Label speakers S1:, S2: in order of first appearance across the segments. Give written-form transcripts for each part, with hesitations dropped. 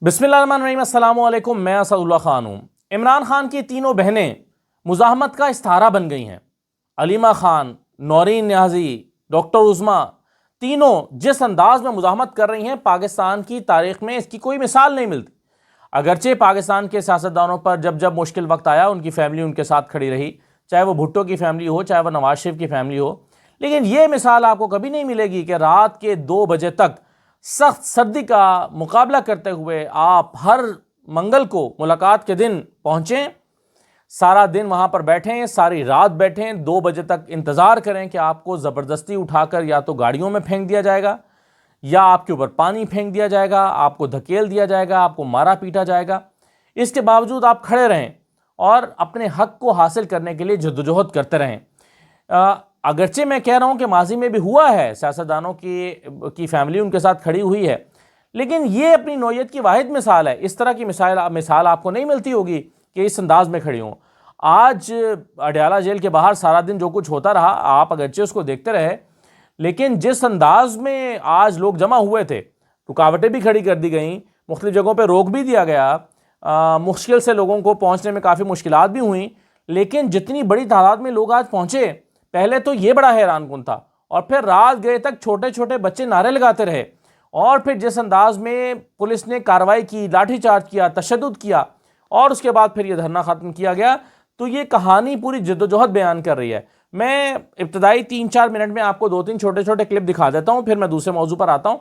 S1: बिस्मिल्लाहिर्रहमानिर्रहीम, अस्सलाम वालेकुम। मैं असदुल्ला खान हूँ। इमरान खान की तीनों बहनें मुज़ाहमत का इस्तारा बन गई हैं। अलीमा खान, नौरीन न्याज़ी, डॉक्टर उज़मा, तीनों जिस अंदाज में मुज़ाहमत कर रही हैं, पाकिस्तान की तारीख़ में इसकी कोई मिसाल नहीं मिलती। अगरचे पाकिस्तान के सियासतदानों पर जब जब मुश्किल वक्त आया, उनकी फैमिली उनके साथ खड़ी रही, चाहे वो भुट्टो की फैमिली हो, चाहे वह नवाज शरीफ की फैमिली हो। लेकिन ये मिसाल आपको कभी नहीं मिलेगी कि रात के 2 बजे तक सख्त सर्दी का मुकाबला करते हुए आप हर मंगल को मुलाकात के दिन पहुंचें, सारा दिन वहां पर बैठें, सारी रात बैठें, 2 बजे तक इंतज़ार करें कि आपको ज़बरदस्ती उठाकर या तो गाड़ियों में फेंक दिया जाएगा, या आपके ऊपर पानी फेंक दिया जाएगा, आपको धकेल दिया जाएगा, आपको मारा पीटा जाएगा। इसके बावजूद आप खड़े रहें और अपने हक को हासिल करने के लिए जद्दोजहद करते रहें। अगरचे मैं कह रहा हूं कि माजी में भी हुआ है, सियासतदानों की फैमिली उनके साथ खड़ी हुई है, लेकिन ये अपनी नौयत की वाहिद मिसाल है। इस तरह की मिसाल आपको नहीं मिलती होगी कि इस अंदाज में खड़ी हों। आज अडयाला जेल के बाहर सारा दिन जो कुछ होता रहा, आप अगरचे उसको देखते रहे, लेकिन जिस अंदाज में आज लोग जमा हुए थे, रुकावटें भी खड़ी कर दी गई, मुख्तलिफ जगहों पर रोक भी दिया गया, मुश्किल से लोगों को पहुँचने में काफ़ी मुश्किलात भी हुई, लेकिन जितनी बड़ी तादाद में लोग आज पहुँचे, पहले तो ये बड़ा हैरानकुन था, और फिर रात गए तक छोटे छोटे बच्चे नारे लगाते रहे, और फिर जिस अंदाज में पुलिस ने कार्रवाई की, लाठीचार्ज किया, तशद्दुद किया, और उसके बाद फिर ये धरना ख़त्म किया गया। तो ये कहानी पूरी जद्दोजहद बयान कर रही है। मैं इब्तदाई 3-4 मिनट में आपको 2-3 छोटे छोटे क्लिप दिखा देता हूँ, फिर मैं दूसरे मौजू पर आता हूँ।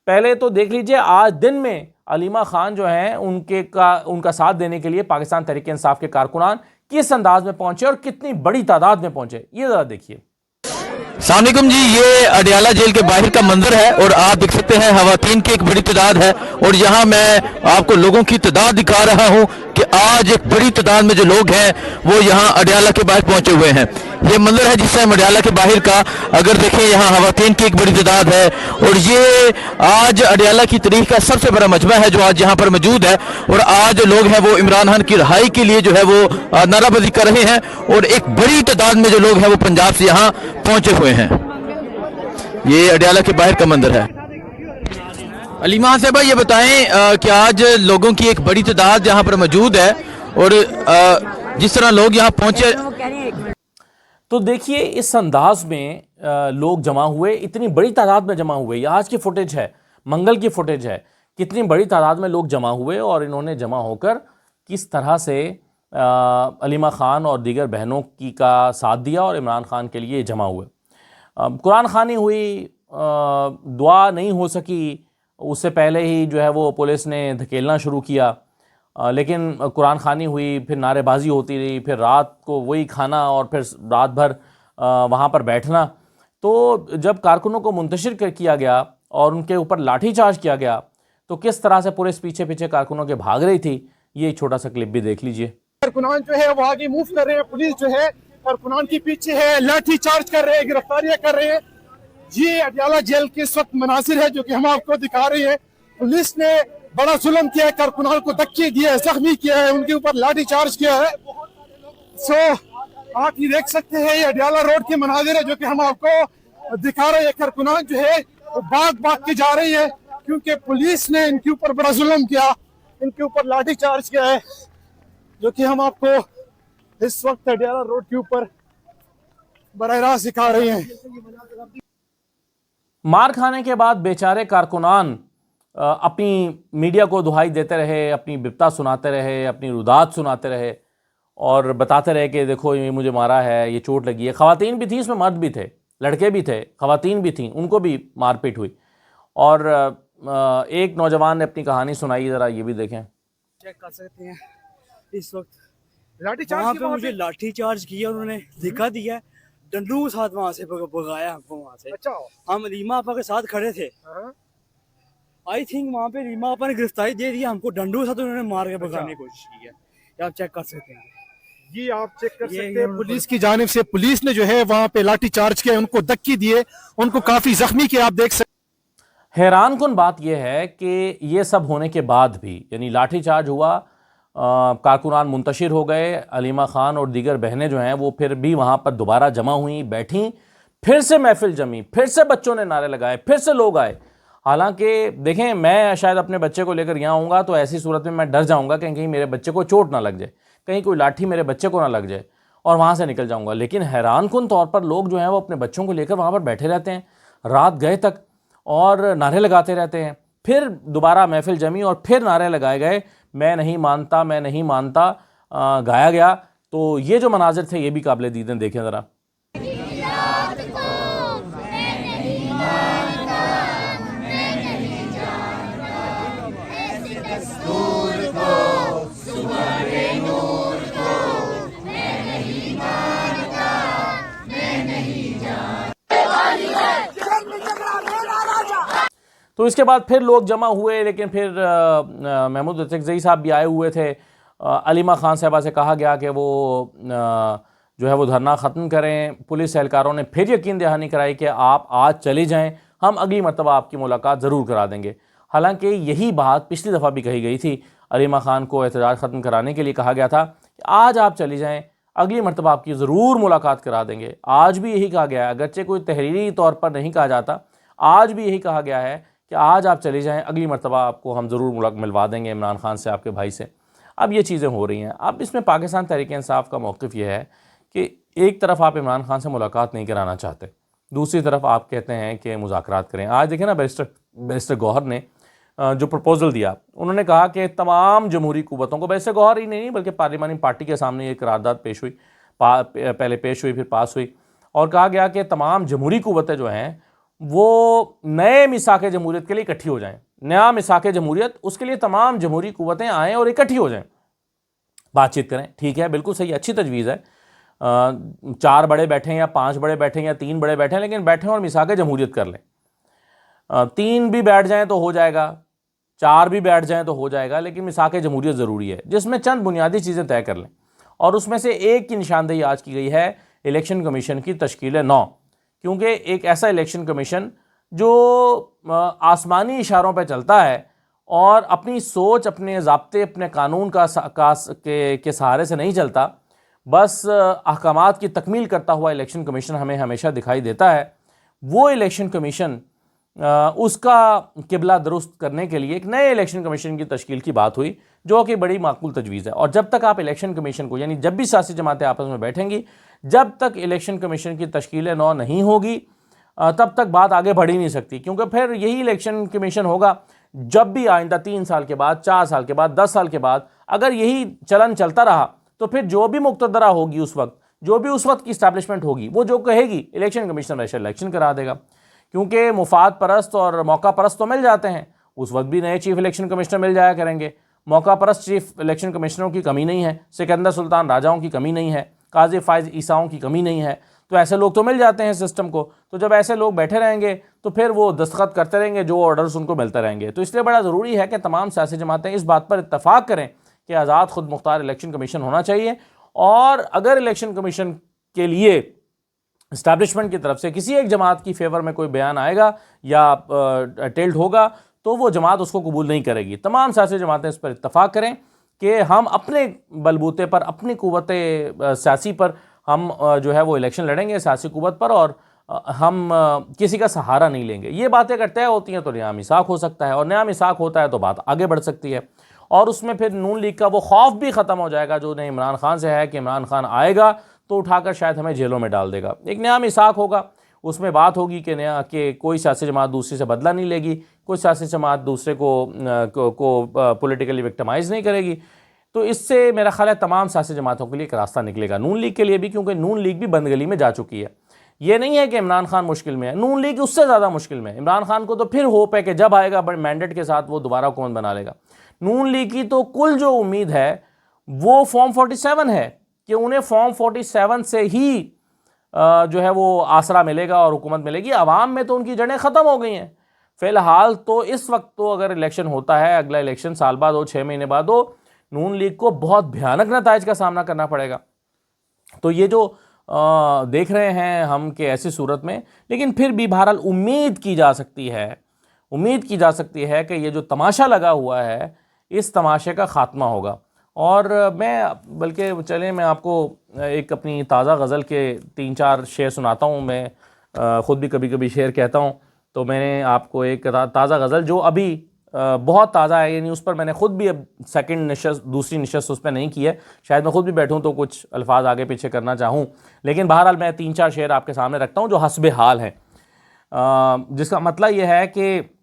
S1: पहले तो देख लीजिए, आज दिन में अलीमा खान जो हैं उनका साथ देने के लिए पाकिस्तान तहरीक इंसाफ के कारकुनान किस अंदाज में पहुंचे और कितनी बड़ी तादाद में पहुंचे, ये जरा देखिए।
S2: सलामुअलैकुम जी, ये अडयाला जेल के बाहर का मंजर है और आप देख सकते हैं खवातीन की एक बड़ी तादाद है, और यहाँ मैं आपको लोगों की तादाद दिखा रहा हूँ कि आज एक बड़ी तादाद में जो लोग हैं वो यहाँ अडयाला के बाहर पहुंचे हुए हैं। ये मंजर है जिस टाइम अडयाला के बाहर का, अगर देखें यहाँ खवातीन की एक बड़ी तादाद है, और ये आज अडयाला की तारीख का सबसे बड़ा मजमा है जो आज यहाँ पर मौजूद है। और आज लोग हैं वो इमरान खान की रिहाई के लिए जो है वो नाराबाजी कर रहे हैं, और एक बड़ी तादाद में जो लोग हैं वो पंजाब से यहाँ पहुंचे हुए हैं। ये अडयाला के बाहर का मंदिर है। अलीमा से भाई ये बताएं कि आज लोगों की एक बड़ी तादाद यहाँ पर मौजूद है, और जिस तरह लोग यहाँ पहुंचे,
S1: तो देखिए इस अंदाज में लोग जमा हुए, इतनी बड़ी तादाद में जमा हुए। ये आज की फुटेज है, मंगल की फुटेज है, कितनी बड़ी तादाद में लोग जमा हुए, और इन्होंने जमा होकर किस तरह से अलीमा खान और दीगर बहनों की का साथ दिया और इमरान खान के लिए जमा हुए। कुरान खानी हुई, दुआ नहीं हो सकी, उससे पहले ही जो है वो पुलिस ने धकेलना शुरू किया, लेकिन कुरान खानी हुई, फिर नारेबाजी होती रही, फिर रात को वही खाना, और फिर रात भर वहाँ पर बैठना। तो जब कारकुनों को मुंतशिर किया गया और उनके ऊपर लाठीचार्ज किया गया, तो किस तरह से पुलिस पीछे पीछे कारकुनों के भाग रही थी, ये छोटा सा क्लिप भी देख लीजिए।
S3: कारकुनान जो है वो आगे मूव कर रहे हैं, पुलिस जो है कारकुनान के पीछे है, लाठी चार्ज कर रहे हैं, गिरफ्तारियां कर रहे हैं। ये अडयाला जेल के इस वक्त मनासिर है जो कि हम आपको दिखा रहे हैं। पुलिस ने बड़ा जुल्म किया है, कारकुनान को धक्के दिए, जख्मी किया है, उनके ऊपर लाठी चार्ज किया है। आप ये देख सकते हैं, ये अडयाला रोड के मनाजिर है जो कि हम आपको दिखा रहे हैं। कारकुनान जो है वो भाग के जा रही है, क्योंकि पुलिस ने इनके ऊपर बड़ा जुल्म किया, इनके ऊपर लाठी चार्ज किया है, जो कि हम आपको इस वक्त अडयाला रोड के ऊपर बराह रास्त दिखा रहे हैं।
S1: मार खाने के बाद बेचारे कारकुनान अपनी मीडिया को दुहाई देते रहे, अपनी बिपता सुनाते रहे, अपनी रुदात सुनाते रहे, और बताते रहे कि देखो ये मुझे मारा है, ये चोट लगी है। खवातीन भी थी, इसमें मर्द भी थे, लड़के भी थे, खवातीन भी थीं, उनको भी मारपीट हुई। और एक नौजवान ने अपनी कहानी सुनाई, ज़रा ये भी देखें।
S4: चेक कर सकते हैं इस वक्त वहाँ पे मुझे लाठी चार्ज किया, उन्होंने दिखा दिया, डंडू के साथ वहाँ से भगाया हमको वहाँ से।
S3: अच्छा,
S4: हम रीमा आपा के साथ खड़े थे, आई थिंक वहाँ पे रीमा आपा ने गिरफ्तारी दे दी, हमको डंडू के साथ उन्होंने मार के भगाने की कोशिश की है। ये आप चेक कर सकते हैं,
S3: ये आप चेक कर सकते हैं। पुलिस की जानिब से पुलिस ने जो है वहाँ पे लाठी चार्ज किया, उनको धक्के दिए, उनको काफी जख्मी किया, आप देख सकते।
S1: हैरानकुन बात यह है कि ये सब होने के बाद भी, यानी लाठीचार्ज हुआ, कारकुनान मुंतशिर हो गए, अलीमा खान और दीगर बहनें जो हैं वो फिर भी वहाँ पर दोबारा जमा हुई, बैठी, फिर से महफिल जमी, फिर से बच्चों ने नारे लगाए, फिर से लोग आए। हालांकि देखें, मैं शायद अपने बच्चे को लेकर यहाँ आऊँगा तो ऐसी सूरत में मैं डर जाऊँगा कि कहीं मेरे बच्चे को चोट ना लग जाए, कहीं कोई लाठी मेरे बच्चे को ना लग जाए, और वहाँ से निकल जाऊँगा। लेकिन हैरानकुन तौर पर लोग जो हैं वो अपने बच्चों को लेकर वहाँ पर बैठे रहते हैं रात गए तक और नारे लगाते रहते हैं। फिर दोबारा महफिल जमी और फिर नारे लगाए गए, मैं नहीं मानता, मैं नहीं मानता गाया गया। तो ये जो मनाजिर थे ये भी काबिल दीदान देखें ज़रा। तो इसके बाद फिर लोग जमा हुए, लेकिन फिर महमूद अतिकज़ई साहब भी आए हुए थे। अलीमा खान साहबा से कहा गया कि वो जो है वो धरना ख़त्म करें। पुलिस एहलकारों ने फिर यकीन दहानी कराई कि आप आज चली जाएं, हम अगली मरतबा आपकी मुलाकात ज़रूर करा देंगे। हालांकि यही बात पिछली दफ़ा भी कही गई थी। अलीमा खान को एहतजाज ख़त्म कराने के लिए कहा गया था कि आज आप चली जाएँ, अगली मरतबा आपकी ज़रूर मुलाकात करा देंगे। आज भी यही कहा गया है, अगरचे कोई तहरीरी तौर पर नहीं कहा जाता, आज भी यही कहा गया है कि आज आप चली जाएं, अगली मरतबा आपको हम ज़रूर मिलवा देंगे इमरान खान से, आपके भाई से। अब ये चीज़ें हो रही हैं। अब इसमें पाकिस्तान तहरीक इंसाफ का मौक़िफ़ ये है कि एक तरफ आप इमरान खान से मुलाकात नहीं कराना चाहते, दूसरी तरफ आप कहते हैं कि मुज़ाकरात करें। आज देखें ना, बैरिस्टर गौहर ने जो प्रपोज़ल दिया, उन्होंने कहा कि तमाम जमहूरी क़ुव्वतों को, बैरिस्टर गौहर ही नहीं बल्कि पार्लिमानी पार्टी के सामने ये करारदाद पेश हुई, पहले पेश हुई फिर पास हुई, और कहा गया कि तमाम जमहूरी क़ुव्वतें जो हैं वो नए मिसाक़ जमहूरियत के लिए इकट्ठी हो जाएं। नया मिसाक़ जमहूरियत, उसके लिए तमाम जमहूरी क़ुव्वतें आएँ और इकट्ठी हो जाएं, बातचीत करें। ठीक है, बिल्कुल सही, अच्छी तजवीज़ है। 4 बड़े बैठें या 5 बड़े बैठें या 3 बड़े बैठें, लेकिन बैठें और मिसाक़ जमहूरियत कर लें। 3 भी बैठ जाएँ तो हो जाएगा, 4 भी बैठ जाएँ तो हो जाएगा, लेकिन मिसाक़ जमहूरियत ज़रूरी है, जिसमें चंद बुनियादी चीज़ें तय कर लें। और उसमें से एक की निशानदेही आज की गई है इलेक्शन कमीशन की तश्कील 9, क्योंकि एक ऐसा इलेक्शन कमीशन जो आसमानी इशारों पर चलता है और अपनी सोच, अपने ज़ाब्ते, अपने कानून के सहारे से नहीं चलता, बस अहकामात की तकमील करता हुआ इलेक्शन कमीशन हमें हमेशा दिखाई देता है। वो इलेक्शन कमीशन, उसका किबला दुरुस्त करने के लिए एक नए इलेक्शन कमीशन की तश्कील की बात हुई, जो कि बड़ी माकूल तजवीज़ है। और जब तक आप इलेक्शन कमीशन को, यानी जब भी सियासी जमातें आपस में बैठेंगी, जब तक इलेक्शन कमीशन की तश्कील 9 नहीं होगी, तब तक बात आगे बढ़ ही नहीं सकती। क्योंकि फिर यही इलेक्शन कमीशन होगा जब भी आइंदा 3 साल के बाद, 4 साल के बाद, 10 साल के बाद, अगर यही चलन चलता रहा तो फिर जो भी मुक़तदरा होगी उस वक्त, जो भी उस वक्त की इस्टेब्लिशमेंट होगी, वो जो कहेगी इलेक्शन कमीशन वैसे इलेक्शन करा देगा। क्योंकि मुफाद परस्त और मौका परस्त तो मिल जाते हैं, उस वक्त भी नए चीफ इलेक्शन कमिश्नर मिल जाया करेंगे। मौका परस्त चीफ इलेक्शन कमिश्नरों की कमी नहीं है, सिकंदर सुल्तान राजाओं की कमी नहीं है, काजी फायज ईसाओं की कमी नहीं है, तो ऐसे लोग तो मिल जाते हैं सिस्टम को। तो जब ऐसे लोग बैठे रहेंगे तो फिर वो दस्तखत करते रहेंगे, जो ऑर्डर्स उनको मिलते रहेंगे। तो इसलिए बड़ा ज़रूरी है कि तमाम सियासी जमातें इस बात पर इत्तफाक करें कि आज़ाद खुद मुख्तार इलेक्शन कमीशन होना चाहिए। और अगर इलेक्शन कमीशन के लिए इस्टेब्लिशमेंट की तरफ से किसी एक जमात की फेवर में कोई बयान आएगा या टेल्ड होगा, तो वो जमात उसको कबूल नहीं करेगी। तमाम सियासी जमातें इस पर इत्तफाक करें कि हम अपने बलबूते पर, अपनी क़ुव्वत सियासी पर हम जो है वो इलेक्शन लड़ेंगे, सियासी क़ुव्वत पर, और हम किसी का सहारा नहीं लेंगे। ये बातें अगर तय होती हैं तो नया मिसाक हो सकता है, और नया मिसाक होता है तो बात आगे बढ़ सकती है। और उसमें फिर नून लीग का वो खौफ भी ख़त्म हो जाएगा जो नहीं इमरान खान से है कि इमरान खान आएगा तो उठाकर शायद हमें जेलों में डाल देगा। एक नया मिसाक होगा, उसमें बात होगी कि कोई सियासी जमात दूसरी से बदला नहीं लेगी, कोई सियासी जमात दूसरे को पॉलिटिकली विक्टिमाइज़ नहीं करेगी। तो इससे मेरा ख्याल है तमाम सियासी जमातों के लिए एक रास्ता निकलेगा, नून लीग के लिए भी, क्योंकि नून लीग भी बंदगली में जा चुकी है। ये नहीं है कि इमरान खान मुश्किल में है, नून लीग उससे ज़्यादा मुश्किल में है। इमरान खान को तो फिर होप है कि जब आएगा बड़े मैंडेट के साथ वो दोबारा हुकूमत बना लेगा। नून लीग की तो कुल जो उम्मीद है वो फॉर्म 47 है कि उन्हें फॉर्म 47 से ही जो है वो आसरा मिलेगा और हुकूमत मिलेगी। अवाम में तो उनकी जड़ें ख़त्म हो गई हैं फ़िलहाल। तो इस वक्त तो अगर इलेक्शन होता है, अगला इलेक्शन साल बाद हो, 6 महीने बाद हो, नून लीग को बहुत भयानक नताइज का सामना करना पड़ेगा। तो ये जो देख रहे हैं हम कि ऐसी सूरत में, लेकिन फिर भी बहरहाल उम्मीद की जा सकती है कि ये जो तमाशा लगा हुआ है, इस तमाशे का ख़ात्मा होगा। और मैं मैं आपको एक अपनी ताज़ा गज़ल के 3-4 शेर सुनाता हूँ। मैं ख़ुद भी कभी कभी शेर कहता हूँ, तो मैंने आपको एक ताज़ा गज़ल जो अभी बहुत ताज़ा है, यानी उस पर मैंने ख़ुद भी अब सेकंड नशस्त, दूसरी नशस्त उस पर नहीं की है, शायद मैं ख़ुद भी बैठूं तो कुछ अल्फाज आगे पीछे करना चाहूँ, लेकिन बहरहाल मैं 3-4 शेर आपके सामने रखता हूँ जो हस्बे हाल है, जिसका मतलब यह है कि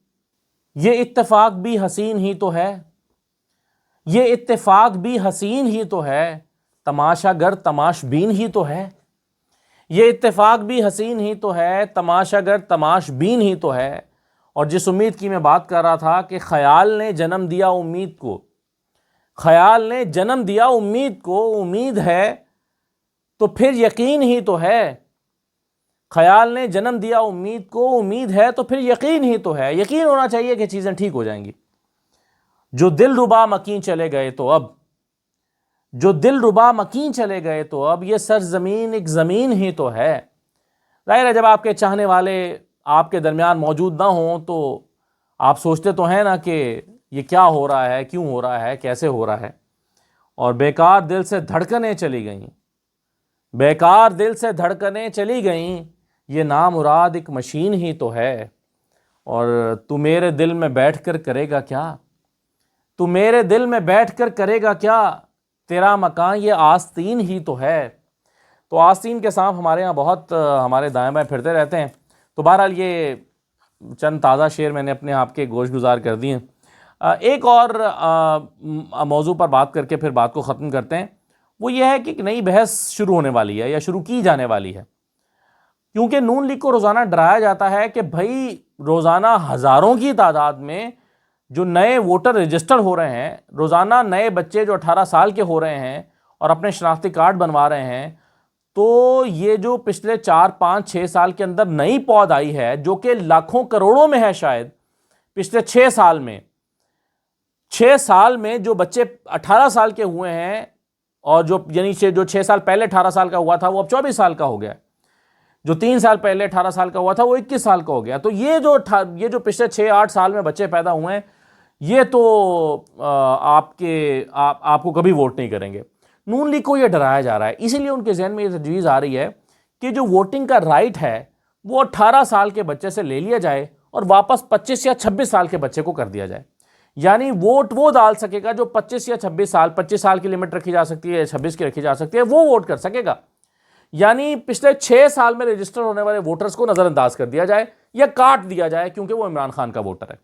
S1: ये इत्तेफाक भी हसीन ही तो है, ये इत्तेफाक भी हसीन ही तो है, तमाशागर तमाशबीन ही तो है, ये इत्तेफाक भी हसीन ही तो है, तमाशागर तमाशबीन ही तो है। और जिस उम्मीद की मैं बात कर रहा था कि ख्याल ने जन्म दिया उम्मीद को, ख्याल ने जन्म दिया उम्मीद को, उम्मीद है तो फिर यकीन ही तो है, ख्याल ने जन्म दिया उम्मीद को, उम्मीद है तो फिर यकीन ही तो है। यकीन होना चाहिए कि चीज़ें ठीक हो जाएंगी। जो दिल रुबा मकीन चले गए तो अब, जो दिल रुबा मकीन चले गए तो अब, ये सरजमीन एक ज़मीन ही तो है। ज़ाहिर है जब आपके चाहने वाले आपके दरमियान मौजूद ना हों तो आप सोचते तो हैं ना कि ये क्या हो रहा है, क्यों हो रहा है, कैसे हो रहा है। और बेकार दिल से धड़कनें चली गईं, बेकार दिल से धड़कनें चली गईं, ये नामुराद एक मशीन ही तो है। और तू मेरे दिल में बैठ कर करेगा क्या, तू मेरे दिल में बैठ कर करेगा क्या, तेरा मकान ये आस्तीन ही तो है। तो आस्तीन के सांप हमारे यहाँ बहुत हमारे दाएं बाएं फिरते रहते हैं। तो बहरहाल ये चंद ताज़ा शेर मैंने अपने आप के गोश गुजार कर दिए। एक और मौजू पर बात करके फिर बात को ख़त्म करते हैं। वो ये है कि एक नई बहस शुरू होने वाली है या शुरू की जाने वाली है, क्योंकि नून लीग को रोज़ाना डराया जाता है कि भाई रोज़ाना हज़ारों की तादाद में जो नए वोटर रजिस्टर हो रहे हैं, रोज़ाना नए बच्चे जो 18 साल के हो रहे हैं और अपने शनाख्ती कार्ड बनवा रहे हैं, तो ये जो पिछले 4-5-6 साल के अंदर नई पौध आई है जो कि लाखों करोड़ों में है, शायद पिछले 6 साल में, 6 साल में जो बच्चे 18 साल के हुए हैं और जो यानी जो 6 साल पहले 18 साल का हुआ था वो अब 24 साल का हो गया, जो 3 साल पहले 18 साल का हुआ था वो 21 साल का हो गया। तो ये जो पिछले 6-8 साल में बच्चे पैदा हुए हैं, ये तो आपको कभी वोट नहीं करेंगे। नून लीग को ये डराया जा रहा है, इसीलिए उनके जहन में ये तजवीज़ आ रही है कि जो वोटिंग का राइट है वो 18 साल के बच्चे से ले लिया जाए और वापस 25 या 26 साल के बच्चे को कर दिया जाए। यानी वोट वो डाल सकेगा जो 25 या 26 साल, 25 साल की लिमिट रखी जा सकती है, 26 की रखी जा सकती है, वो वोट कर सकेगा। यानी पिछले 6 साल में रजिस्टर होने वाले वोटर्स को नज़रअंदाज कर दिया जाए या काट दिया जाए, क्योंकि वो इमरान खान का वोटर है।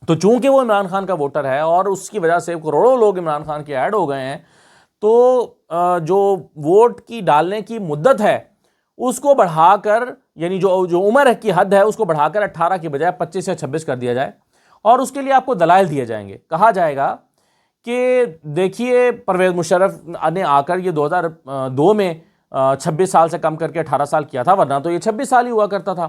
S1: तो चूंकि वो इमरान खान का वोटर है और उसकी वजह से करोड़ों लोग इमरान खान के ऐड हो गए हैं, तो जो वोट की डालने की मुद्दत है उसको बढ़ाकर, यानी जो उम्र की हद है उसको बढ़ाकर 18 की बजाय 25 या 26 कर दिया जाए। और उसके लिए आपको दलाइल दिए जाएंगे। कहा जाएगा कि देखिए परवेज़ मुशर्रफ ने आकर ये 2002 में 26 साल से कम करके 18 साल किया था, वरना तो ये 26 साल ही हुआ करता था,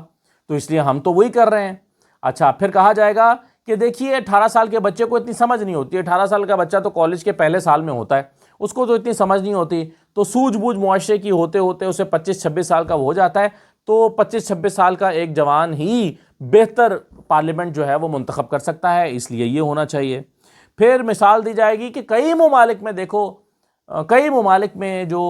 S1: तो इसलिए हम तो वही कर रहे हैं। अच्छा, फिर कहा जाएगा कि देखिए 18 साल के बच्चे को इतनी समझ नहीं होती, 18 साल का बच्चा तो कॉलेज के पहले साल में होता है, उसको तो इतनी समझ नहीं होती, तो सूझबूझ मुआशरे की होते होते उसे 25-26 साल का हो जाता है, तो 25-26 साल का एक जवान ही बेहतर पार्लियामेंट जो है वो मुंतखब कर सकता है, इसलिए ये होना चाहिए। फिर मिसाल दी जाएगी कि कई ममालिक में देखो, कई ममालिक में जो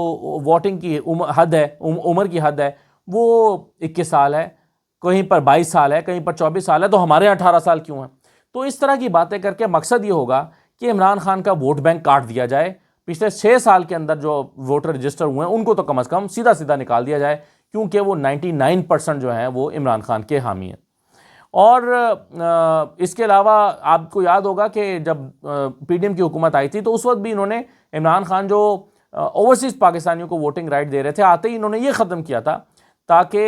S1: वोटिंग की हद है, उम्र की हद है वो 21 साल है, कहीं पर 22 साल है, कहीं पर 24 साल है, तो हमारे यहाँ 18 साल क्यों है। तो इस तरह की बातें करके मकसद ये होगा कि इमरान खान का वोट बैंक काट दिया जाए, पिछले 6 साल के अंदर जो वोटर रजिस्टर हुए हैं उनको तो कम अज़ कम सीधा सीधा निकाल दिया जाए, क्योंकि वो 99% जो हैं वो इमरान खान के हामी हैं। और इसके अलावा आपको याद होगा कि जब पीडीएम की हुकूमत आई थी तो उस वक्त भी इन्होंने, इमरान खान जो ओवरसीज़ पाकिस्तानियों को वोटिंग राइट दे रहे थे, आते ही इन्होंने ये ख़त्म किया था, ताकि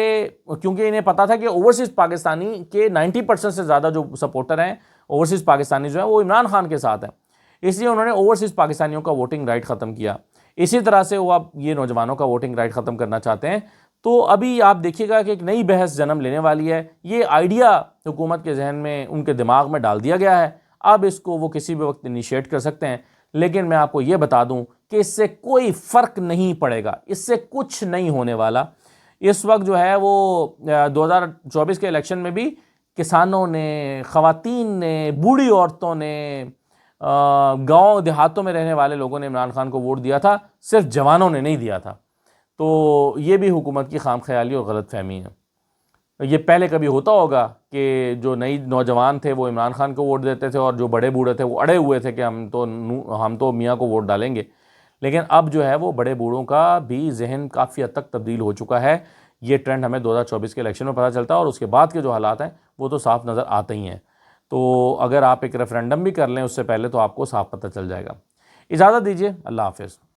S1: क्योंकि इन्हें पता था कि ओवरसीज़ पाकिस्तानी के 90% से ज़्यादा जो सपोर्टर हैं ओवरसीज़ पाकिस्तानी जो हैं वो इमरान खान के साथ हैं, इसलिए उन्होंने ओवरसीज़ पाकिस्तानियों का वोटिंग राइट ख़त्म किया। इसी तरह से वो अब ये नौजवानों का वोटिंग राइट ख़त्म करना चाहते हैं। तो अभी आप देखिएगा कि एक नई बहस जन्म लेने वाली है। ये आइडिया हुकूमत के जहन में, उनके दिमाग में डाल दिया गया है, अब इसको वो किसी भी वक्त इनिशिएट कर सकते हैं। लेकिन मैं आपको ये बता दूं कि इससे कोई फ़र्क नहीं पड़ेगा, इससे कुछ नहीं होने वाला। इस वक्त जो है वो 2024 के इलेक्शन में भी किसानों ने, ख़वातीन ने, बूढ़ी औरतों ने, गांव देहातों में रहने वाले लोगों ने इमरान खान को वोट दिया था, सिर्फ जवानों ने नहीं दिया था। तो ये भी हुकूमत की खाम ख्याली और गलत फहमी है। ये पहले कभी होता होगा कि जो नई नौजवान थे वो इमरान खान को वोट देते थे और जो बड़े बूढ़े थे वो अड़े हुए थे कि हम तो मियाँ को वोट डालेंगे। लेकिन अब जो है वो बड़े बूढ़ों का भी जहन काफ़ी हद तक तब्दील हो चुका है। ये ट्रेंड हमें 2024 के इलेक्शन में पता चलता है और उसके बाद के जो हालात हैं वो तो साफ नज़र आते ही हैं। तो अगर आप एक रेफरेंडम भी कर लें उससे पहले तो आपको साफ पता चल जाएगा। इजाज़त दीजिए, अल्लाह हाफ़िज़।